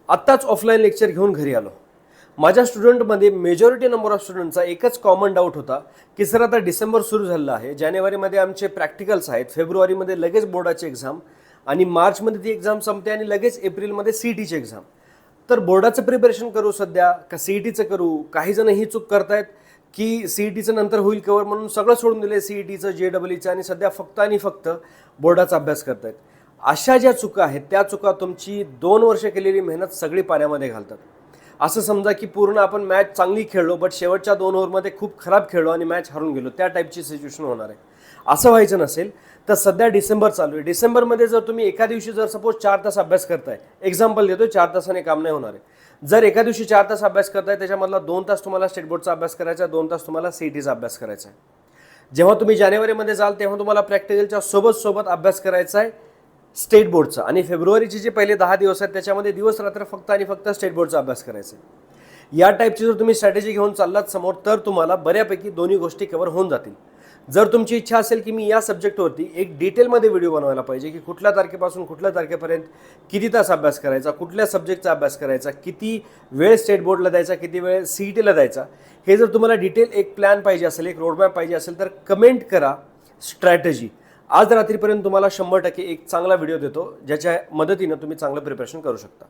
आत्ताच offline lecture घेऊन घरी आलो. माझ्या स्टुडंटमध्ये मेजॉरिटी नंबर ऑफ स्टुडंटचा एकच कॉमन डाऊट होता की सर आता डिसेंबर सुरू झालेला आहे, जानेवारीमध्ये आमचे प्रॅक्टिकल्स आहेत, फेब्रुवारीमध्ये लगेच बोर्डाची एक्झाम आणि मार्चमध्ये ती एक्झाम संपते आणि लगेच एप्रिलमध्ये सी ई टीची एक्झाम. तर बोर्डाचं प्रिपरेशन करू सध्या का सी ई टीचं करू? काही जण ही चूक करतायत की सी ई टीचं नंतर होईल कवर म्हणून सगळं सोडून दिले, सी ई टीचं, JEEचं आणि सध्या फक्त आणि फक्त बोर्डाचा अभ्यास करतायत. अशा ज्या चुका आहेत त्या चुका तुमची 2 वर्ष केलेली मेहनत सगळी पाण्यामध्ये घालतात. असं समजा की पूर्ण आपण मॅच चांगली खेळलो बट शेवटच्या 2 ओव्हरमध्ये खूप खराब खेळलो आणि मॅच हरून गेलो, त्या टाईपची सिच्युएशन होणार आहे. असं व्हायचं नसेल तर सध्या डिसेंबर चालू आहे. डिसेंबरमध्ये जर तुम्ही एका दिवशी जर सपोज 4 तास अभ्यास करताय, एक्झाम्पल देतो, 4 तासाने काम नाही होणार आहे. जर एका दिवशी 4 तास अभ्यास करताय त्याच्यामधला 2 तास तुम्हाला स्टेट बोर्डचा अभ्यास करायचा आहे, 2 तास तुम्हाला सी ई टीचा अभ्यास करायचा आहे. जेव्हा तुम्ही जानेवारीमध्ये जाल तेव्हा तुम्हाला प्रॅक्टिकलच्या सोबत अभ्यास करायचा आहे स्टेट बोर्डचा आणि फेब्रुवारीचे जे पहिले 10 दिवस आहेत त्याच्यामध्ये दिवस रात्र फक्त आणि फक्त स्टेट बोर्डचा अभ्यास करायचा आहे. या टाईपची जर तुम्ही स्ट्रॅटेजी घेऊन चाललात समोर तर तुम्हाला बऱ्यापैकी दोन्ही गोष्टी कव्हर होऊन जातील. जर तुमची इच्छा असेल की मी या सब्जेक्टवरती एक डिटेलमध्ये व्हिडिओ बनवायला पाहिजे की कुठल्या तारखेपासून कुठल्या तारखेपर्यंत किती तास अभ्यास करायचा, कुठल्या सब्जेक्टचा अभ्यास करायचा, किती वेळ स्टेट बोर्डला द्यायचा, किती वेळ सी ई टीला द्यायचा, हे जर तुम्हाला डिटेल एक प्लॅन पाहिजे असेल, एक रोडमॅप पाहिजे असेल तर कमेंट करा स्ट्रॅटेजी. आज रात्रीपर्यंत तुम्हाला 100% एक चांगला व्हिडिओ देतो ज्याच्या मदतीनं तुम्ही चांगलं प्रिपरेशन करू शकता.